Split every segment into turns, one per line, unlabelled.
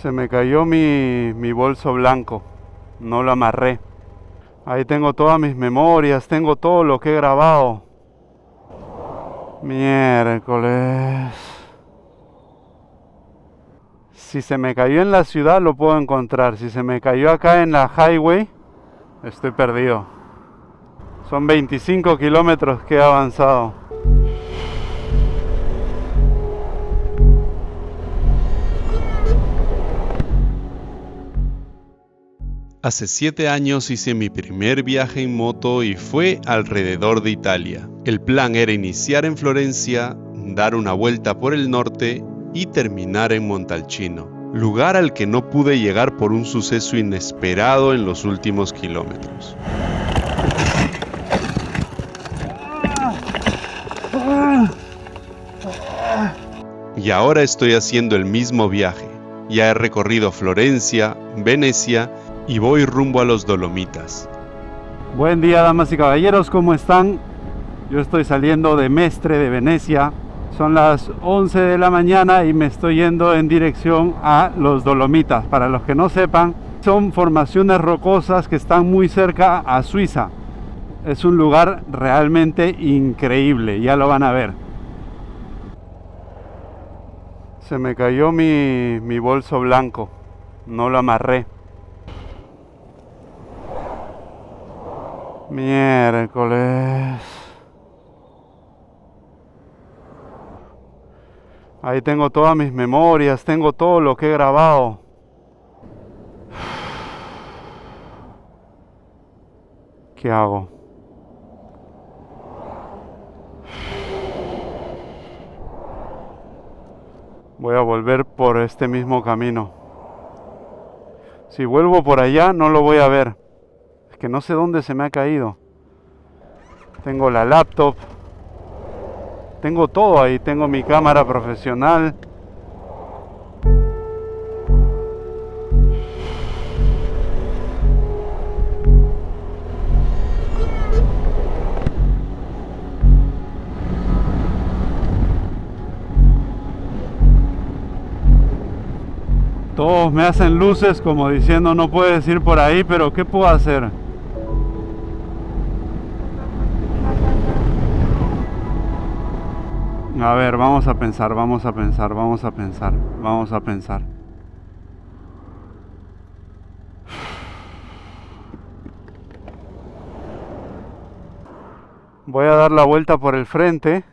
Se me cayó mi bolso blanco, no lo amarré. Ahí tengo todas mis memorias, tengo todo lo que he grabado. Miércoles. Si se me cayó en la ciudad lo puedo encontrar. Si se me cayó acá en la highway, estoy perdido. Son 25 kilómetros que he avanzado.
Hace 7 años hice mi primer viaje en moto y fue alrededor de Italia. El plan era iniciar en Florencia, dar una vuelta por el norte y terminar en Montalcino, lugar al que no pude llegar por un suceso inesperado en los últimos kilómetros. Y ahora estoy haciendo el mismo viaje. Ya he recorrido Florencia, Venecia y voy rumbo a los Dolomitas.
Buen día, damas y caballeros, ¿cómo están? Yo estoy saliendo de Mestre, de Venecia. Son las 11 de la mañana y me estoy yendo en dirección a los Dolomitas. Para los que no sepan, son formaciones rocosas que están muy cerca a Suiza. Es un lugar realmente increíble, ya lo van a ver. Se me cayó mi bolso blanco, no lo amarré. Miércoles. Ahí tengo todas mis memorias, tengo todo lo que he grabado. ¿Qué hago? Voy a volver por este mismo camino. Si vuelvo por allá no lo voy a ver. Es que no sé dónde se me ha caído. Tengo la laptop. Tengo todo ahí. Tengo mi cámara profesional. Todos me hacen luces como diciendo no puedes ir por ahí, pero ¿qué puedo hacer? A ver, vamos a pensar. Voy a dar la vuelta por el frente.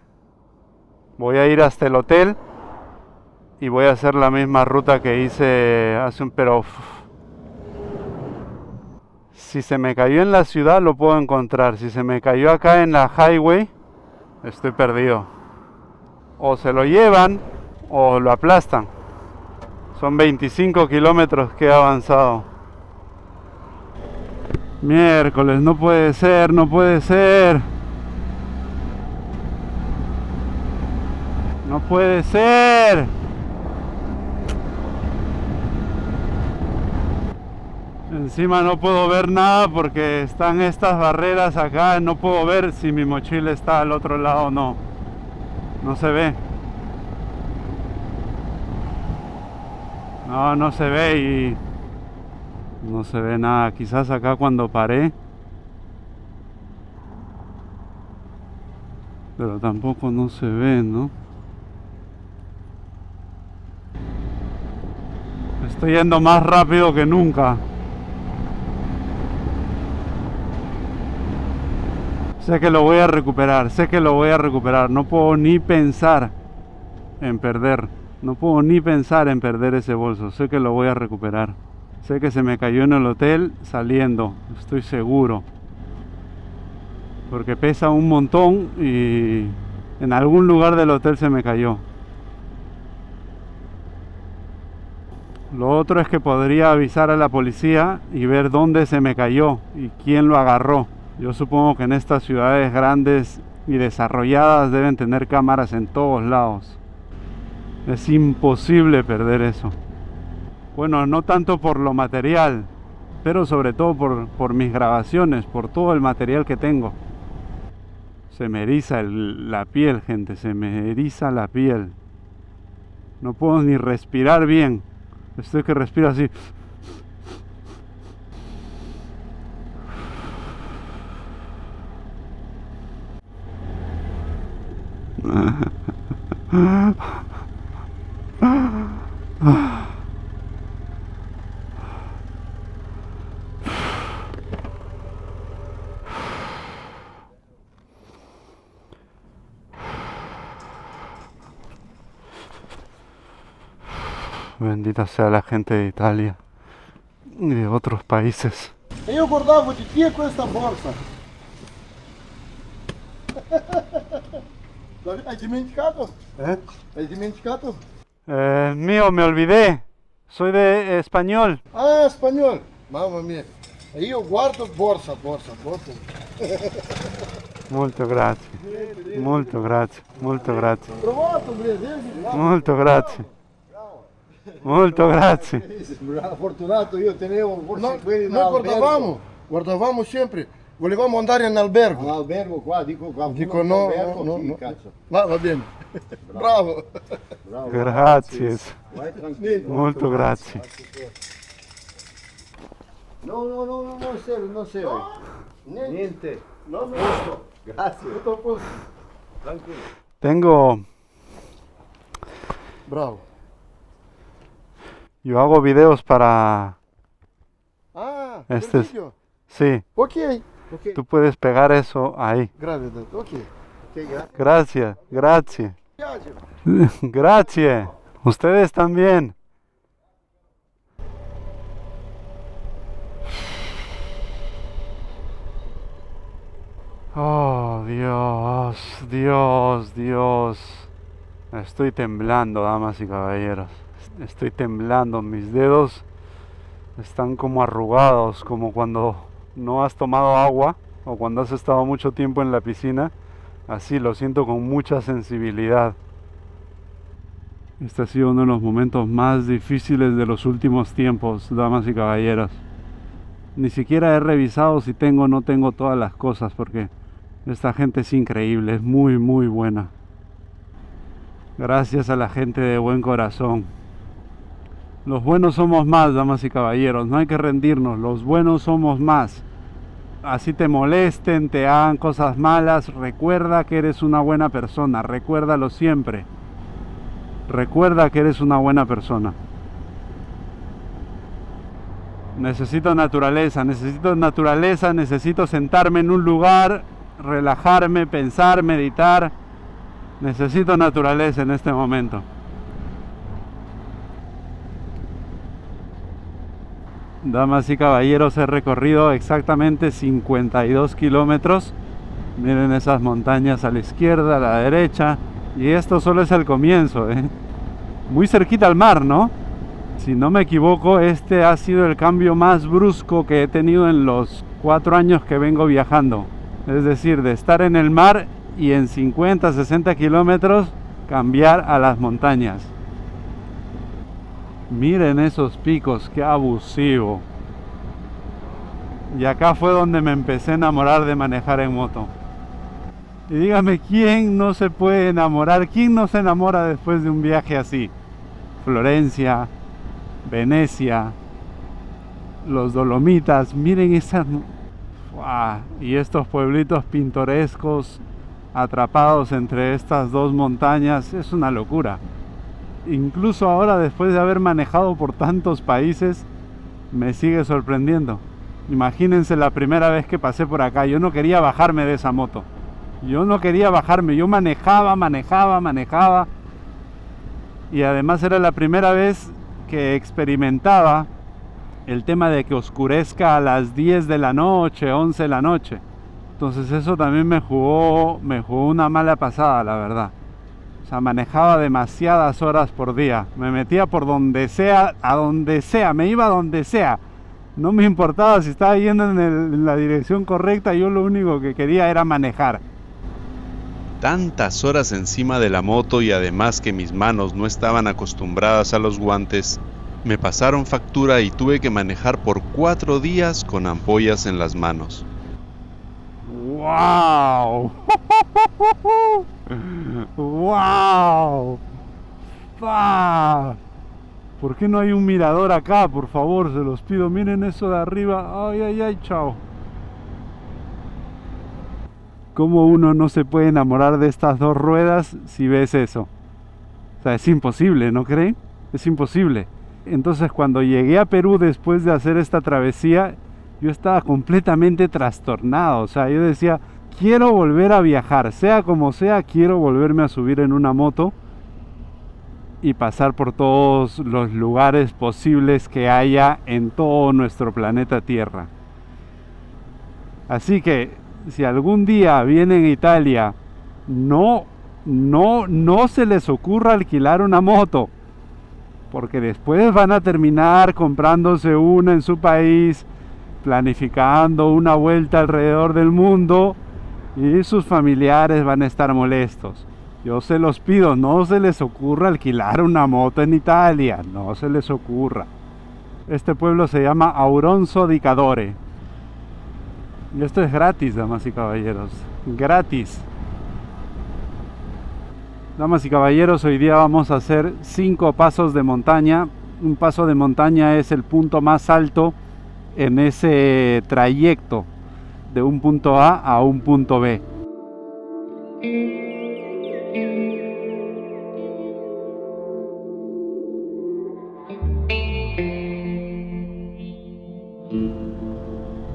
Voy a ir hasta el hotel. Y voy a hacer la misma ruta que hice hace un... Pero... Si se me cayó en la ciudad lo puedo encontrar. Si se me cayó acá en la highway, estoy perdido. O se lo llevan o lo aplastan. Son 25 kilómetros que he avanzado. Miércoles, no puede ser. No puede ser. Encima no puedo ver nada porque están estas barreras acá. No puedo ver si mi mochila está al otro lado o no. No se ve. No se ve y... No se ve nada. Quizás acá cuando paré. Pero tampoco no se ve, ¿no? Estoy yendo más rápido que nunca. Sé que lo voy a recuperar. No puedo ni pensar en perder. Ese bolso. Sé que lo voy a recuperar. Sé que se me cayó en el hotel saliendo. Estoy seguro. Porque pesa un montón y en algún lugar del hotel se me cayó. Lo otro es que podría avisar a la policía y ver dónde se me cayó y quién lo agarró. Yo supongo que en estas ciudades grandes y desarrolladas deben tener cámaras en todos lados. Es imposible perder eso. Bueno, no tanto por lo material, pero sobre todo por mis grabaciones, por todo el material que tengo. Se me eriza la piel, gente, se me eriza la piel. No puedo ni respirar bien. Estoy que respiro así. Bendita sea la gente de Italia y de otros países.
Eu guardava de ti com essa bolsa. Hai dimenticato? Hai dimenticato?
Mío, me olvidé. Soy de español.
Ah, espanhol. Mamma mia. Aí eu guardo bolsa.
Molto grazie. Molto grazie. Molto grazie.
Trovato, Brasile.
Molto grazie. Molto grazie.
Bravo, fortunato, io tenevo forse quelli in albergo. Guardavamo sempre. Volevamo andare in albergo.
All'albergo qua, dico qua.
Dico no,
albergo,
no,
sì,
no.
cazzo.
Va bene. Bravo.
Bravo.
Grazie.
Vai tranquillo.
Molto grazie.
No, non serve. Niente.
No.
Grazie.
Tutto a posto.
Tranquillo.
Tengo...
Bravo.
Yo hago videos para...
Ah,
Este
per
es-
video?
Sí,
Ok.
tú puedes pegar eso ahí.
Grazie. Ok.
Ok,
Gracias, gracias.
Piace.
Gracias. Ustedes también. Oh, Dios. Estoy temblando, damas y caballeros. Estoy temblando. Mis dedos están como arrugados, como cuando no has tomado agua o cuando has estado mucho tiempo en la piscina. Así lo siento con mucha sensibilidad. Este ha sido uno de los momentos más difíciles de los últimos tiempos, damas y caballeros. Ni siquiera he revisado si tengo o no tengo todas las cosas, porque esta gente es increíble, es muy buena. Gracias a la gente de buen corazón. Los buenos somos más, damas y caballeros, no hay que rendirnos, los buenos somos más. Así te molesten, te hagan cosas malas, recuerda que eres una buena persona, recuérdalo siempre. Recuerda que eres una buena persona. Necesito naturaleza, necesito sentarme en un lugar, relajarme, pensar, meditar. Necesito naturaleza en este momento. Damas y caballeros, he recorrido exactamente 52 kilómetros. Miren esas montañas a la izquierda, a la derecha. Y esto solo es el comienzo, ¿eh? Muy cerquita al mar, ¿no? Si no me equivoco, este ha sido el cambio más brusco que he tenido en los 4 años que vengo viajando. Es decir, de estar en el mar y en 50, 60 kilómetros cambiar a las montañas. Miren esos picos, qué abusivo. Y acá fue donde me empecé a enamorar de manejar en moto. Y dígame, ¿quién no se puede enamorar? ¿Quién no se enamora después de un viaje así? Florencia, Venecia, los Dolomitas, miren esas... ¡Wow! Y estos pueblitos pintorescos atrapados entre estas dos montañas, es una locura. Incluso ahora, después de haber manejado por tantos países, me sigue sorprendiendo. Imagínense la primera vez que pasé por acá, yo no quería bajarme de esa moto. Yo no quería bajarme, yo manejaba. Y además era la primera vez que experimentaba el tema de que oscurezca a las 10 de la noche, 11 de la noche. Entonces eso también me jugó una mala pasada, la verdad. O sea, manejaba demasiadas horas por día. Me metía por donde sea, a donde sea, me iba a donde sea. No me importaba si estaba yendo en la dirección correcta, yo lo único que quería era manejar.
Tantas horas encima de la moto y además que mis manos no estaban acostumbradas a los guantes, me pasaron factura y tuve que manejar por 4 días con ampollas en las manos.
¡Wow! ¡Wow! ¡Wow! ¿Por qué no hay un mirador acá? Por favor, se los pido. Miren eso de arriba. Ay, ay, ay, chao. ¿Cómo uno no se puede enamorar de estas dos ruedas si ves eso? O sea, es imposible, ¿no creen? Es imposible. Entonces, cuando llegué a Perú después de hacer esta travesía, yo estaba completamente trastornado. O sea, yo decía, quiero volver a viajar, sea como sea, quiero volverme a subir en una moto y pasar por todos los lugares posibles que haya en todo nuestro planeta Tierra. Así que, si algún día vienen a Italia, no se les ocurra alquilar una moto, porque después van a terminar comprándose una en su país, planificando una vuelta alrededor del mundo y sus familiares van a estar molestos. Yo se los pido, no se les ocurra alquilar una moto en Italia, no se les ocurra. Este pueblo se llama Auronzo di Cadore. Y esto es gratis, damas y caballeros, gratis. Damas y caballeros, hoy día vamos a hacer 5 pasos de montaña. Un paso de montaña es el punto más alto en ese trayecto de un punto A a un punto B.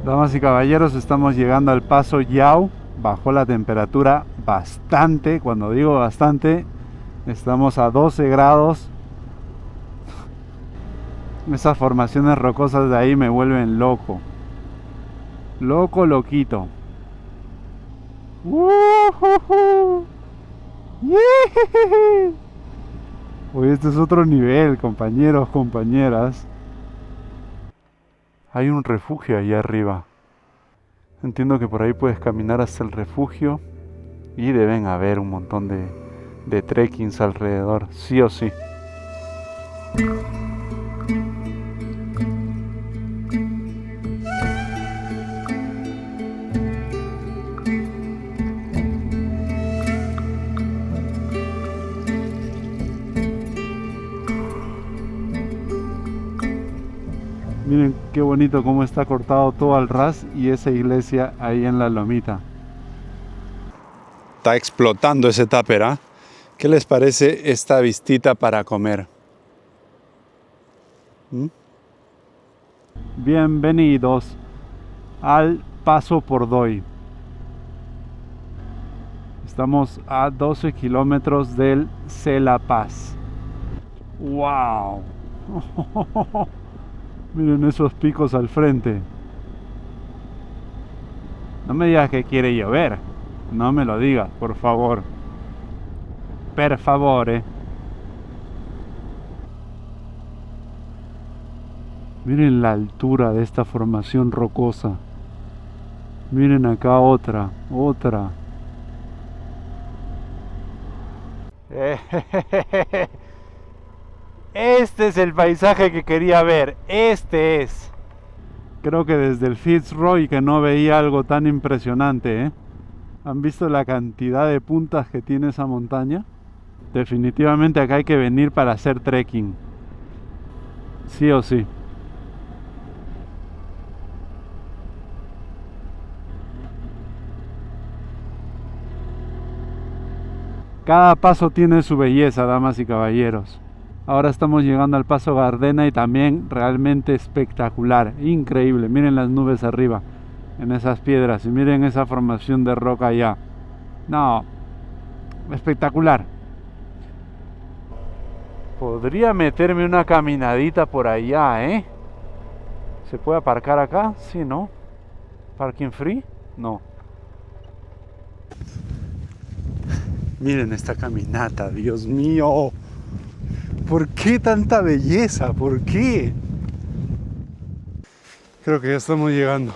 Damas y caballeros, estamos llegando al paso Yao. Bajó la temperatura bastante. Cuando digo bastante, estamos a 12 grados. Esas formaciones rocosas de ahí me vuelven loco. Loco, loquito. Uy, este es otro nivel, compañeros, compañeras. Hay un refugio allá arriba. Entiendo que por ahí puedes caminar hasta el refugio y deben haber un montón de trekkings alrededor, sí o sí. Miren qué bonito cómo está cortado todo al ras y esa iglesia ahí en la lomita. Está explotando ese tupper, ¿eh? ¿Qué les parece esta vistita para comer? Bienvenidos al Paso por Doi. Estamos a 12 kilómetros del Sella Pass. ¡Wow! Miren esos picos al frente. No me digas que quiere llover. No me lo digas, por favor. Per favore. Miren la altura de esta formación rocosa. Miren acá otra. Este es el paisaje que quería ver. Este es. Creo que desde el Fitzroy que no veía algo tan impresionante, ¿eh? ¿Han visto la cantidad de puntas que tiene esa montaña? Definitivamente acá hay que venir para hacer trekking. Sí o sí. Cada paso tiene su belleza, damas y caballeros. Ahora estamos llegando al paso Gardena y también realmente espectacular, increíble. Miren las nubes arriba, en esas piedras, y miren esa formación de roca allá. No, espectacular. Podría meterme una caminadita por allá, ¿eh? ¿Se puede aparcar acá? Sí, ¿no? ¿Parking free? No. Miren esta caminata, Dios mío. ¿Por qué tanta belleza? ¿Por qué? Creo que ya estamos llegando.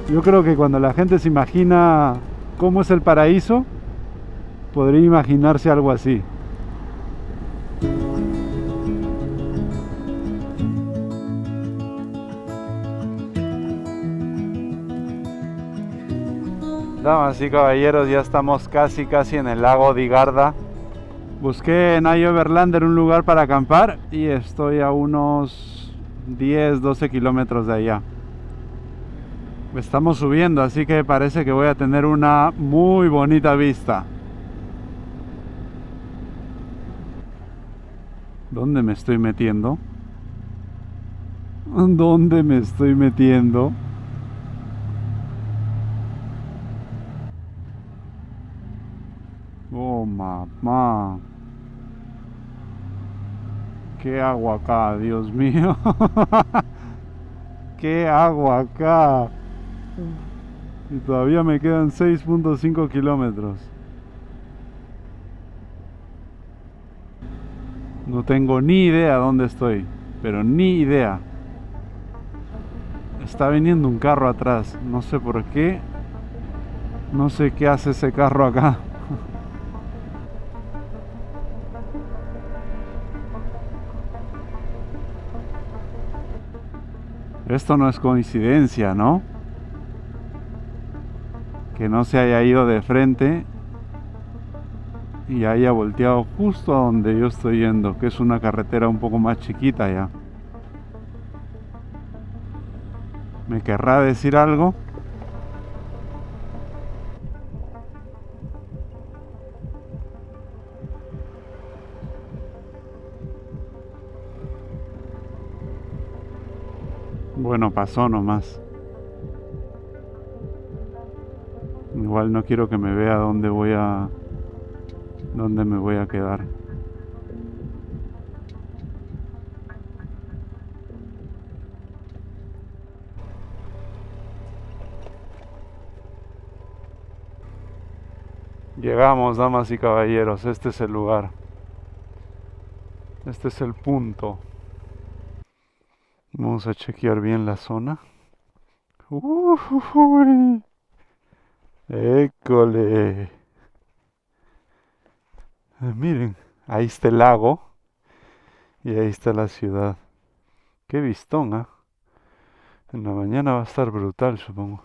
Yo creo que cuando la gente se imagina cómo es el paraíso, podría imaginarse algo así. Damas y caballeros, ya estamos casi en el lago de Garda. Busqué en iOverlander un lugar para acampar y estoy a unos 10-12 kilómetros de allá. Estamos subiendo, así que parece que voy a tener una muy bonita vista. ¿Dónde me estoy metiendo? ¿Dónde me estoy metiendo? Oh, mamá. ¿Qué hago acá, Dios mío? ¿Qué hago acá? Y todavía me quedan 6.5 kilómetros. No tengo ni idea dónde estoy, pero ni idea. Está viniendo un carro atrás, no sé por qué. No sé qué hace ese carro acá. Esto no es coincidencia, ¿no? Que no se haya ido de frente y haya volteado justo a donde yo estoy yendo, que es una carretera un poco más chiquita ya. ¿Me querrá decir algo? Bueno, pasó nomás. Igual no quiero que me vea dónde me voy a quedar. Llegamos, damas y caballeros, este es el lugar. Este es el punto. Vamos a chequear bien la zona. Uy. École. Miren, ahí está el lago y ahí está la ciudad. Qué vistón, ¿eh? En la mañana va a estar brutal, supongo.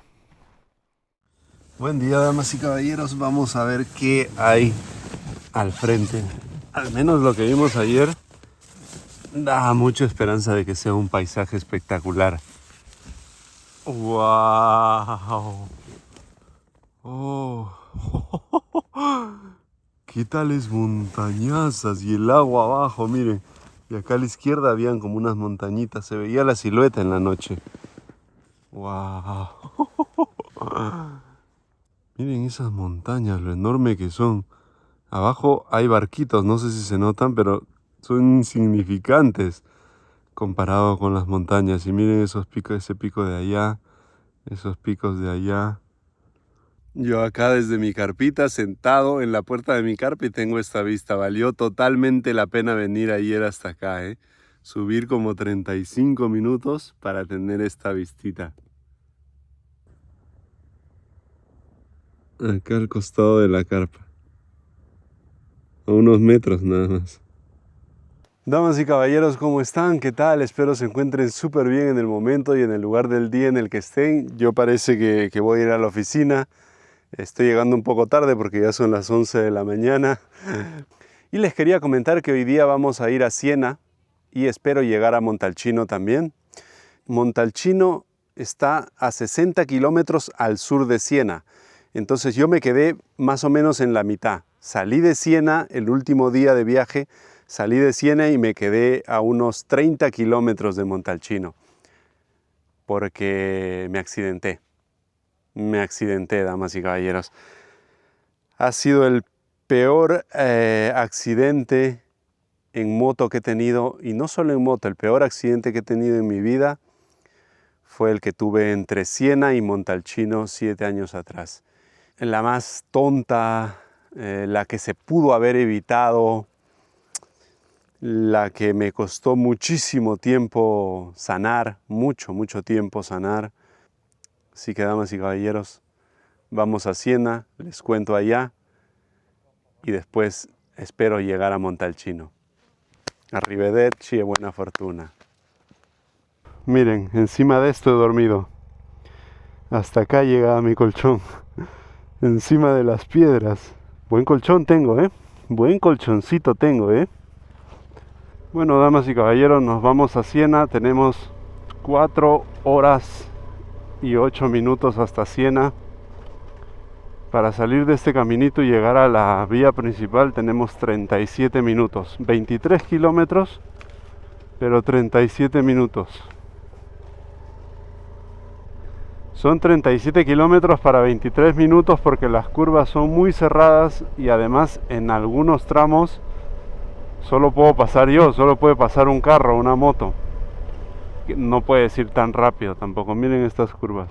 Buen día, damas y caballeros. Vamos a ver qué hay al frente. Al menos lo que vimos ayer da mucha esperanza de que sea un paisaje espectacular. ¡Wow! ¡Oh! ¿Qué tales montañazas? Y el agua abajo, miren. Y acá a la izquierda habían como unas montañitas. Se veía la silueta en la noche. ¡Wow! Miren esas montañas, lo enorme que son. Abajo hay barquitos, no sé si se notan, pero son insignificantes comparado con las montañas. Y miren esos picos, ese pico de allá, esos picos de allá. Yo acá desde mi carpita, sentado en la puerta de mi carpa y tengo esta vista. Valió totalmente la pena venir ayer hasta acá, ¿eh? Subir como 35 minutos para tener esta vistita. Acá al costado de la carpa. A unos metros nada más. Damas y caballeros, ¿cómo están? ¿Qué tal? Espero se encuentren súper bien en el momento y en el lugar del día en el que estén. Yo parece que voy a ir a la oficina. Estoy llegando un poco tarde porque ya son las 11 de la mañana. Y les quería comentar que hoy día vamos a ir a Siena y espero llegar a Montalcino también. Montalcino está a 60 kilómetros al sur de Siena. Entonces yo me quedé más o menos en la mitad. Salí de Siena el último día de viaje, salí de Siena y me quedé a unos 30 kilómetros de Montalcino porque me accidenté. Me accidenté, damas y caballeros. Ha sido el peor accidente en moto que he tenido, y no solo en moto, el peor accidente que he tenido en mi vida fue el que tuve entre Siena y Montalcino 7 años atrás. La más tonta, la que se pudo haber evitado, la que me costó muchísimo tiempo sanar, mucho tiempo sanar. Así que, damas y caballeros, vamos a Siena, les cuento allá y después espero llegar a Montalcino. Arrivederci e buena fortuna. Miren, encima de esto he dormido. Hasta acá llegaba mi colchón. Encima de las piedras. Buen colchón tengo, ¿eh? Buen colchoncito tengo, ¿eh? Bueno, damas y caballeros, nos vamos a Siena. Tenemos 4 horas y 8 minutos hasta Siena. Para salir de este caminito y llegar a la vía principal tenemos 37 minutos. 23 kilómetros, pero 37 minutos. Son 37 kilómetros para 23 minutos porque las curvas son muy cerradas y además en algunos tramos solo puedo pasar yo, solo puede pasar un carro, una moto. No puedes ir tan rápido tampoco. Miren estas curvas.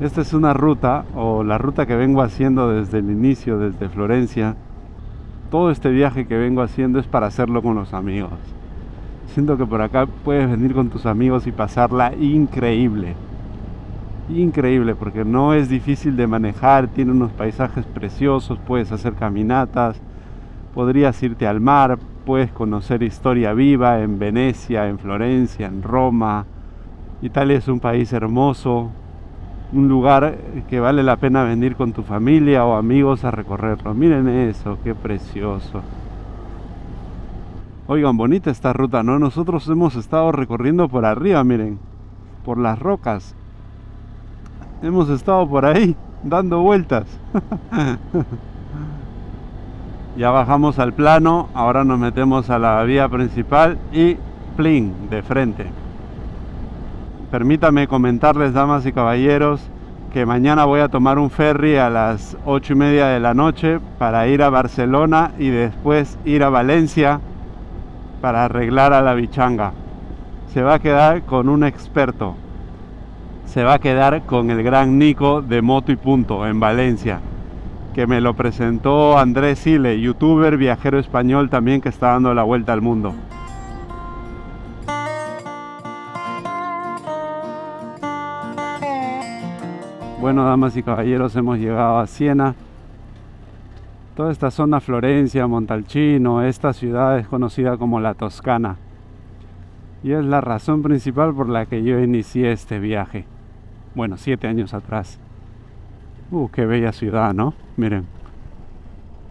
Esta es una ruta, o la ruta que vengo haciendo desde el inicio, desde Florencia. Todo este viaje que vengo haciendo es para hacerlo con los amigos. Siento que por acá puedes venir con tus amigos y pasarla increíble. Increíble, porque no es difícil de manejar, tiene unos paisajes preciosos, puedes hacer caminatas, podrías irte al mar, puedes conocer historia viva en Venecia, en Florencia, en Roma. Italia es un país hermoso. Un lugar que vale la pena venir con tu familia o amigos a recorrerlo. Miren eso, qué precioso. Oigan, bonita esta ruta, ¿no? Nosotros hemos estado recorriendo por arriba, miren, por las rocas. Hemos estado por ahí, dando vueltas. Ya bajamos al plano, ahora nos metemos a la vía principal y plin, de frente. Permítame comentarles, damas y caballeros, que mañana voy a tomar un ferry a las 8:30 de la noche para ir a Barcelona y después ir a Valencia para arreglar a la bichanga. Se va a quedar con un experto. Se va a quedar con el gran Nico de Moto y Punto en Valencia, que me lo presentó Andrés Sile, youtuber, viajero español también que está dando la vuelta al mundo. Bueno, damas y caballeros, hemos llegado a Siena. Toda esta zona, Florencia, Montalcino, esta ciudad es conocida como la Toscana. Y es la razón principal por la que yo inicié este viaje. Bueno, 7 años atrás. Qué bella ciudad, ¿no? Miren.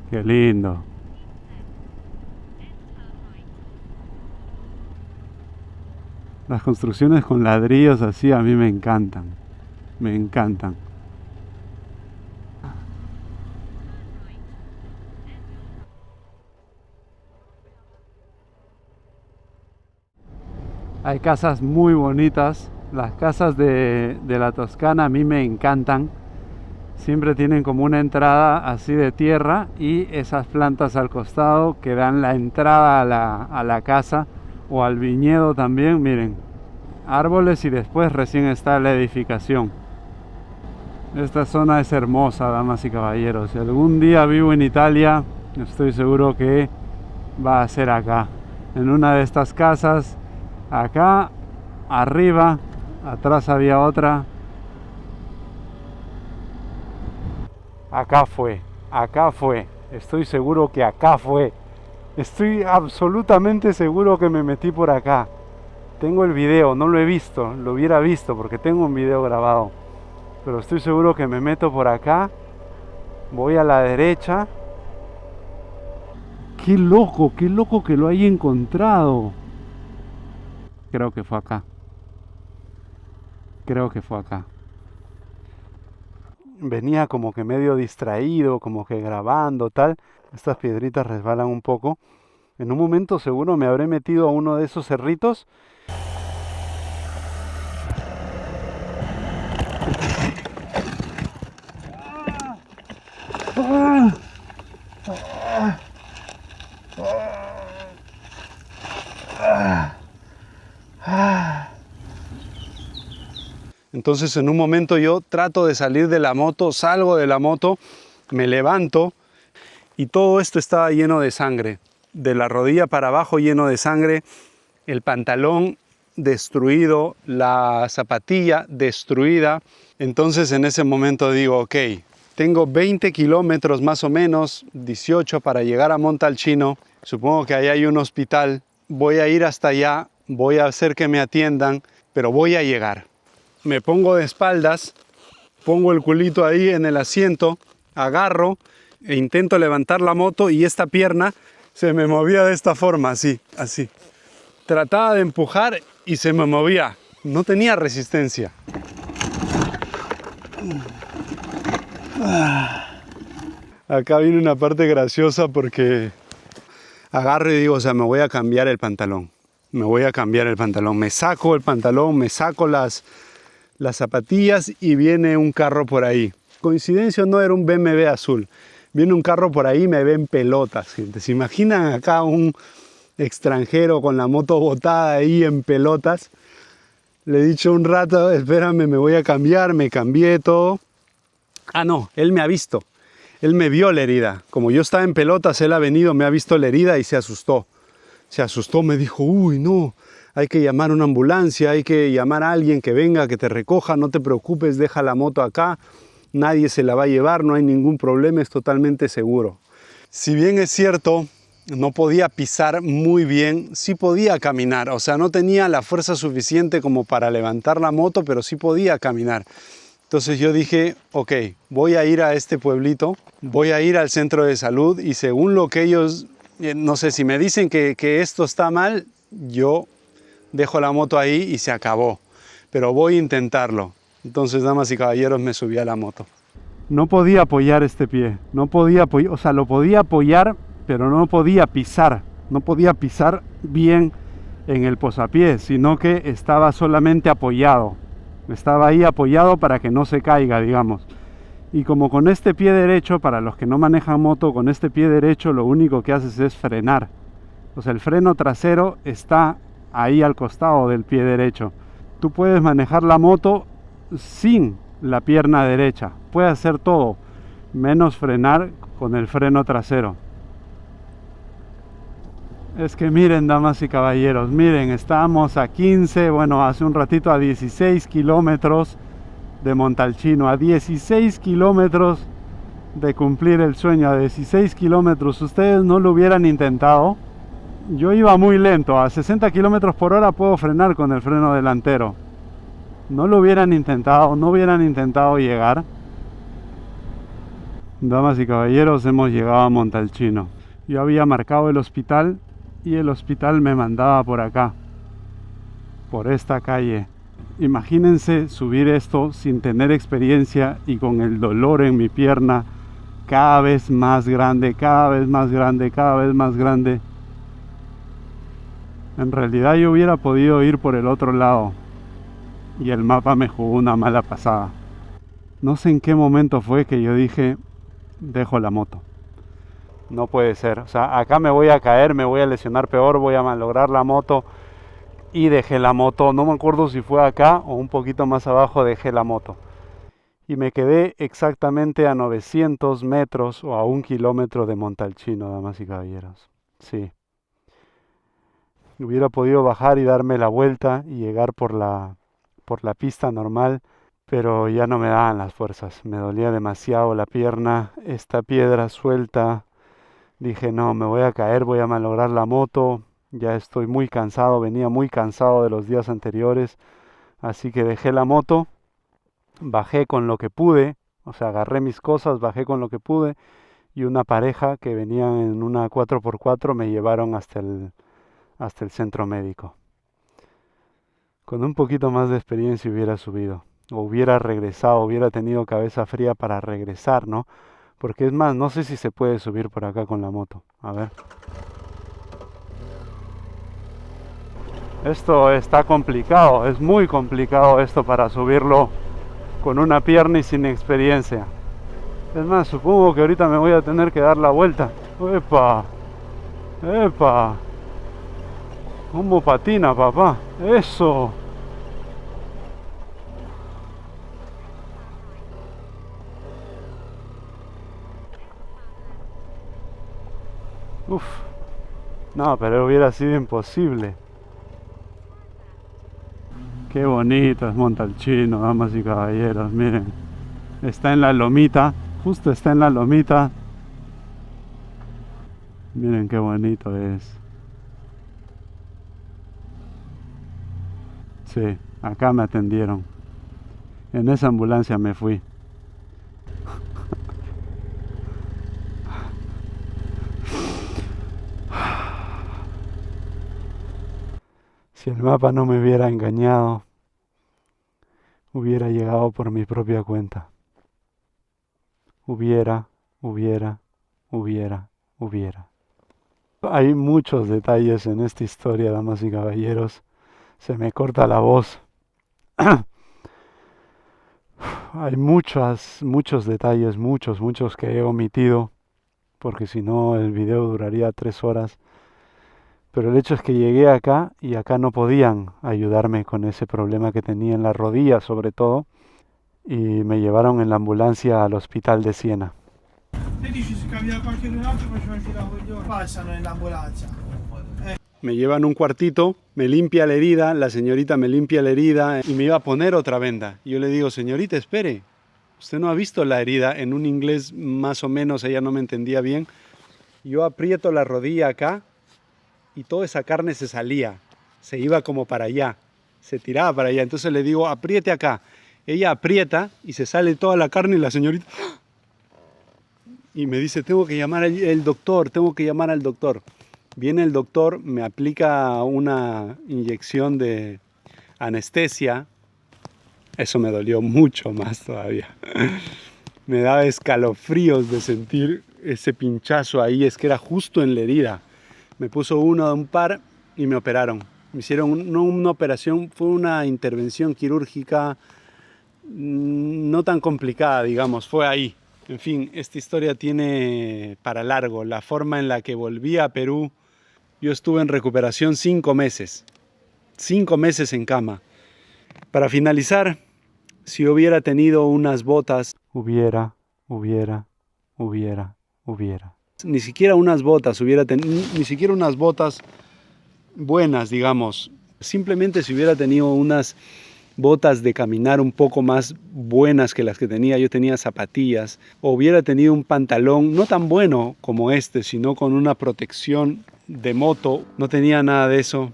Qué lindo. Las construcciones con ladrillos así a mí me encantan. Me encantan. Hay casas muy bonitas. Las casas de la Toscana a mí me encantan. Siempre tienen como una entrada así de tierra y esas plantas al costado que dan la entrada a la casa o al viñedo también. Miren, árboles y después recién está la edificación. Esta zona es hermosa, damas y caballeros. Si algún día vivo en Italia, estoy seguro que va a ser acá, en una de estas casas. Acá arriba, atrás había otra. Acá fue, estoy seguro que acá fue. Estoy absolutamente seguro que me metí por acá. Tengo el video, no lo he visto, lo hubiera visto porque tengo un video grabado. Pero estoy seguro que me meto por acá, voy a la derecha. Qué loco que lo haya encontrado. Creo que fue acá. Venía como que medio distraído, como que grabando, tal. Estas piedritas resbalan un poco. En un momento seguro me habré metido a uno de esos cerritos. Entonces en un momento yo trato de salir de la moto, salgo de la moto, me levanto y todo esto estaba lleno de sangre. De la rodilla para abajo lleno de sangre, el pantalón destruido, la zapatilla destruida. Entonces en ese momento digo, ok, tengo 20 kilómetros más o menos, 18 para llegar a Montalcino. Supongo que ahí hay un hospital. Voy a ir hasta allá, voy a hacer que me atiendan, pero voy a llegar. Me pongo de espaldas, pongo el culito ahí en el asiento, agarro e intento levantar la moto y esta pierna se me movía de esta forma, así. Trataba de empujar y se me movía. No tenía resistencia. Acá viene una parte graciosa porque agarro y digo, o sea, me voy a cambiar el pantalón. Me saco el pantalón, me saco las zapatillas y viene un carro por ahí. Coincidencia, no era un BMW azul. Viene un carro por ahí y me ve en pelotas, gente. ¿Se imaginan acá un extranjero con la moto botada ahí en pelotas? Le he dicho un rato, espérame, me voy a cambiar, me cambié todo. Ah, no, él me ha visto. Él me vio la herida. Como yo estaba en pelotas, él ha venido, me ha visto la herida y se asustó. Se asustó, me dijo, uy, no, hay que llamar a una ambulancia, hay que llamar a alguien que venga, que te recoja, no te preocupes, deja la moto acá, nadie se la va a llevar, no hay ningún problema, es totalmente seguro. Si bien es cierto, no podía pisar muy bien, sí podía caminar, o sea, no tenía la fuerza suficiente como para levantar la moto, pero sí podía caminar. Entonces yo dije, ok, voy a ir a este pueblito, voy a ir al centro de salud y según lo que ellos, no sé, si me dicen que esto está mal, yo dejo la moto ahí y se acabó. Pero voy a intentarlo. Entonces, damas y caballeros, me subí a la moto. No podía apoyar este pie, no podía apoyar, o sea, lo podía apoyar, pero no podía pisar. No podía pisar bien en el posapiés, sino que estaba solamente apoyado. Estaba ahí apoyado para que no se caiga, digamos. Y como con este pie derecho, para los que no manejan moto, con este pie derecho lo único que haces es frenar. O sea, el freno trasero está ahí al costado del pie derecho. Tú puedes manejar la moto sin la pierna derecha. Puedes hacer todo, menos frenar con el freno trasero. Es que miren, damas y caballeros, miren, estamos a 15, bueno, hace un ratito a 16 kilómetros de Montalcino, a 16 kilómetros de cumplir el sueño, a 16 kilómetros. ¿Ustedes no lo hubieran intentado? Yo iba muy lento, a 60 kilómetros por hora puedo frenar con el freno delantero. ¿No lo hubieran intentado? ¿No hubieran intentado llegar? Damas y caballeros, hemos llegado a Montalcino. Yo había marcado el hospital y el hospital me mandaba por acá, por esta calle. Imagínense subir esto sin tener experiencia y con el dolor en mi pierna cada vez más grande, cada vez más grande, cada vez más grande. En realidad yo hubiera podido ir por el otro lado y el mapa me jugó una mala pasada. No sé en qué momento fue que yo dije, dejo la moto. No puede ser, o sea, acá me voy a caer, me voy a lesionar peor, voy a malograr la moto. Y dejé la moto, no me acuerdo si fue acá o un poquito más abajo, dejé la moto. Y me quedé exactamente a 900 metros o a 1 kilómetro de Montalcino, damas y caballeros. Sí. Hubiera podido bajar y darme la vuelta y llegar por la pista normal, pero ya no me daban las fuerzas. Me dolía demasiado la pierna, esta piedra suelta. Dije, no, me voy a caer, voy a malograr la moto. Ya estoy muy cansado, venía muy cansado de los días anteriores. Así que dejé la moto, bajé con lo que pude, o sea, agarré mis cosas, bajé con lo que pude. Y una pareja que venía en una 4x4 me llevaron hasta el centro médico. Con un poquito más de experiencia hubiera subido, o hubiera regresado, hubiera tenido cabeza fría para regresar, ¿no? Porque es más, no sé si se puede subir por acá con la moto. A ver. Esto está complicado, es muy complicado esto para subirlo con una pierna y sin experiencia. Es más, supongo que ahorita me voy a tener que dar la vuelta. ¡Epa! ¡Epa! ¿Cómo patina, papá? ¡Eso! Uf. No, pero hubiera sido imposible. Qué bonito es Montalcino, damas y caballeros, miren. Está en la lomita, justo está en la lomita. Miren qué bonito es. Sí, acá me atendieron. En esa ambulancia me fui. Si el mapa no me hubiera engañado, hubiera llegado por mi propia cuenta. Hubiera. Hay muchos detalles en esta historia, damas y caballeros. Se me corta la voz. Hay muchos detalles, muchos que he omitido, porque si no el video duraría 3 horas. Pero el hecho es que llegué acá y acá no podían ayudarme con ese problema que tenía en la rodilla, sobre todo, y me llevaron en la ambulancia al hospital de Siena. Me llevan un cuartito, me limpia la herida, la señorita me limpia la herida y me iba a poner otra venda. Y yo le digo, señorita, espere, usted no ha visto la herida, en un inglés más o menos, ella no me entendía bien. Yo aprieto la rodilla acá y toda esa carne se salía, se iba como para allá, se tiraba para allá. Entonces le digo, apriete acá. Ella aprieta y se sale toda la carne y la señorita... Y me dice, tengo que llamar al doctor. Viene el doctor, me aplica una inyección de anestesia. Eso me dolió mucho más todavía. Me daba escalofríos de sentir ese pinchazo ahí, es que era justo en la herida. Me puso un par y me operaron. Me hicieron no una operación, fue una intervención quirúrgica no tan complicada, digamos, fue ahí. En fin, esta historia tiene para largo. La forma en la que volví a Perú, yo estuve en recuperación 5 meses. 5 meses en cama. Para finalizar, si hubiera tenido unas botas... Hubiera. Ni siquiera unas botas ni siquiera unas botas buenas, digamos. Simplemente si hubiera tenido unas botas de caminar un poco más buenas que las que tenía, yo tenía zapatillas, o hubiera tenido un pantalón no tan bueno como este, sino con una protección de moto, no tenía nada de eso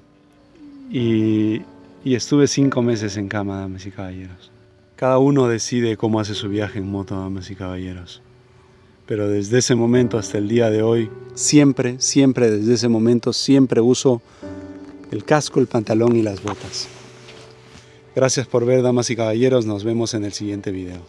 y estuve 5 meses en cama, damas y caballeros. Cada uno decide cómo hace su viaje en moto, damas y caballeros. Pero desde ese momento hasta el día de hoy, siempre desde ese momento, siempre uso el casco, el pantalón y las botas. Gracias por ver, damas y caballeros. Nos vemos en el siguiente video.